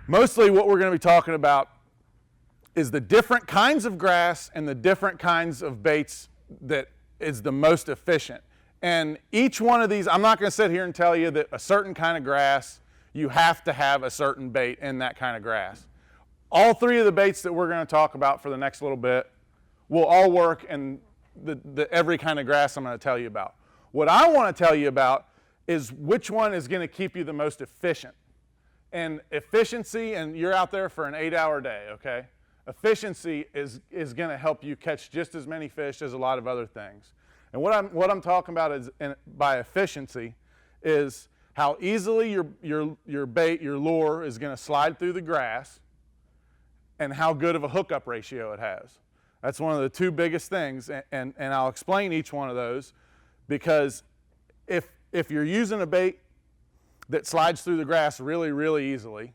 Mostly what we're going to be talking about is the different kinds of grass and the different kinds of baits that is the most efficient. And each one of these, I'm not going to sit here and tell you that a certain kind of grass, you have to have a certain bait in that kind of grass. All three of the baits that we're going to talk about for the next little bit will all work in every kind of grass I'm going to tell you about. What I want to tell you about is which one is going to keep you the most efficient. And efficiency, and you're out there for an 8-hour day, okay? Efficiency is going to help you catch just as many fish as a lot of other things. And what I'm talking about is, by efficiency, is how easily your bait, your lure, is going to slide through the grass, and how good of a hookup ratio it has. That's one of the two biggest things, and I'll explain each one of those, because if you're using a bait that slides through the grass really, really easily,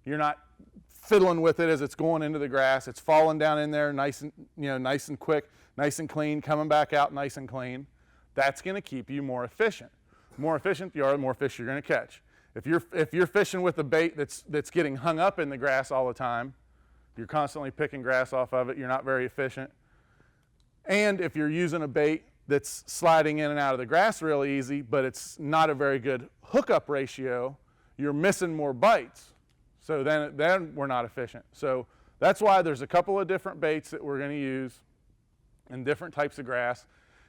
you're not fiddling with it as it's going into the grass, it's falling down in there nice and quick, nice and clean, coming back out nice and clean, that's going to keep you more efficient. The more efficient you are, the more fish you're going to catch. If you're fishing with a bait that's getting hung up in the grass all the time, you're constantly picking grass off of it, you're not very efficient. And if you're using a bait that's sliding in and out of the grass really easy, but it's not a very good hookup ratio, you're missing more bites. So then we're not efficient. So that's why there's a couple of different baits that we're going to use in different types of grass.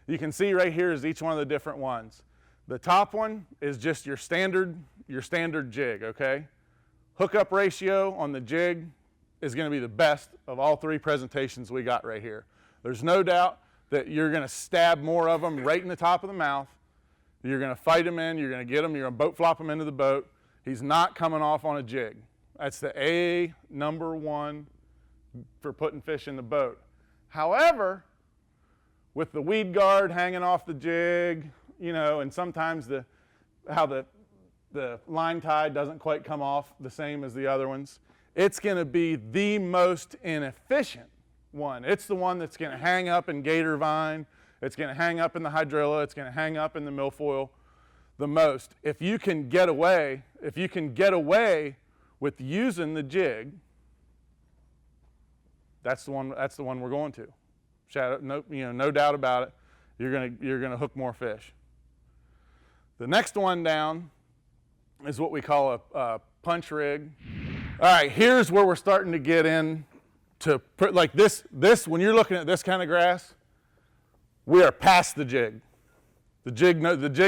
You can see right here is each one of the different ones. The top one is just your standard jig, okay? Hookup ratio on the jig is going to be the best of all three presentations we got right here. There's no doubt that you're going to stab more of them right in the top of the mouth. You're going to fight him in, you're going to get him, you're going to boat flop him into the boat. He's not coming off on a jig. That's the number one for putting fish in the boat. However, with the weed guard hanging off the jig, and sometimes how the line tie doesn't quite come off the same as the other ones, it's going to be the most inefficient one. It's the one that's going to hang up in gator vine, it's going to hang up in the hydrilla, it's going to hang up in the milfoil the most. If you can get away with using the jig, that's the one we're going to. No doubt about it. You're going to hook more fish. The next one down is what we call a punch rig. All right, here's where we're starting to get in to like this. When you're looking at this kind of grass, we are past the jig. The jig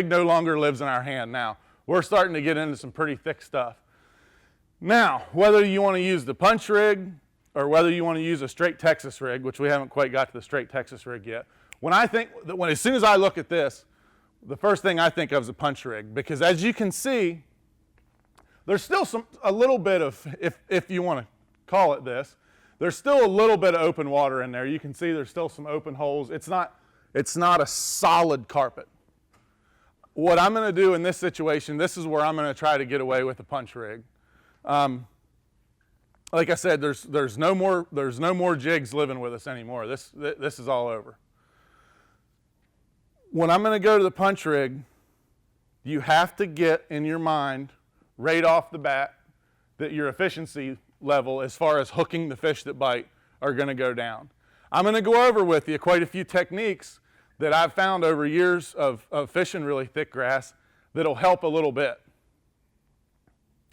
no longer lives in our hand now. We're starting to get into some pretty thick stuff. Now, whether you want to use the punch rig or whether you want to use a straight Texas rig, which we haven't quite got to the straight Texas rig yet, as soon as I look at this, the first thing I think of is a punch rig, because as you can see, there's still a little bit of, if you want to call it this, there's still a little bit of open water in there. You can see there's still some open holes. It's not a solid carpet. What I'm going to do in this situation, this is where I'm going to try to get away with the punch rig. Like I said, there's no more jigs living with us anymore. This is all over. When I'm going to go to the punch rig, you have to get in your mind right off the bat that your efficiency level as far as hooking the fish that bite are going to go down. I'm going to go over with you quite a few techniques that I've found over years of fishing really thick grass that'll help a little bit.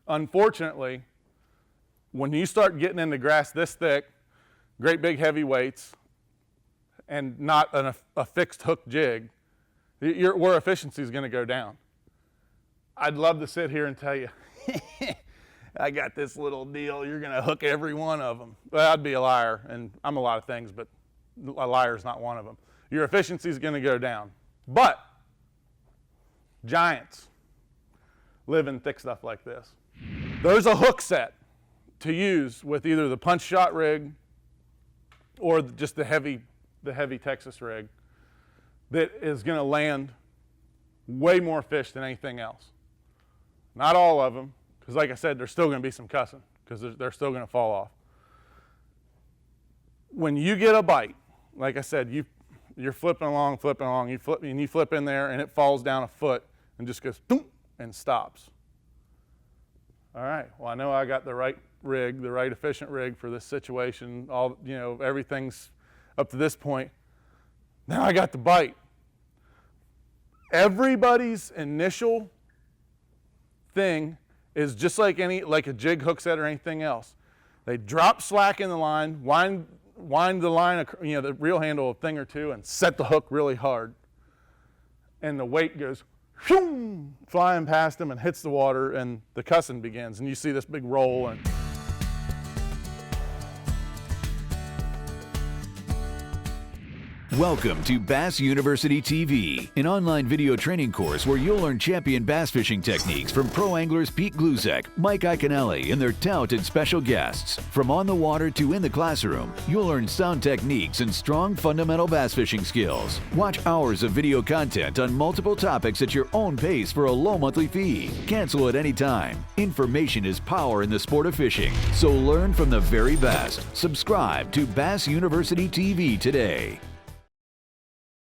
Unfortunately, when you start getting into grass this thick, great big heavy weights, and not a fixed hook jig, where efficiency is going to go down. I'd love to sit here and tell you, I got this little deal, you're going to hook every one of them. Well, I'd be a liar, and I'm a lot of things, but a liar is not one of them. Your efficiency is going to go down. But giants live in thick stuff like this. There's a hook set to use with either the punch shot rig or just the heavy Texas rig that is going to land way more fish than anything else. Not all of them, because like I said, there's still going to be some cussing because they're still going to fall off. When you get a bite, like I said, you're flipping along, you flip in there and it falls down a foot and just goes boom and stops. All right, well, I know I got the right rig, the right efficient rig for this situation. All, you know, everything's up to this point. Now I got the bite. Everybody's initial thing is just like a jig hook set or anything else. They drop slack in the line, wind the line, you know, the reel handle a thing or two, and set the hook really hard. And the weight goes flying past them and hits the water, and the cussing begins. And you see this big roll. And welcome to Bass University TV, an online video training course where you'll learn champion bass fishing techniques from pro anglers Pete Glusek, Mike Iaconelli, and their talented special guests. From on the water to in the classroom, you'll learn sound techniques and strong fundamental bass fishing skills. Watch hours of video content on multiple topics at your own pace for a low monthly fee. Cancel at any time. Information is power in the sport of fishing, so learn from the very best. Subscribe to Bass University TV today.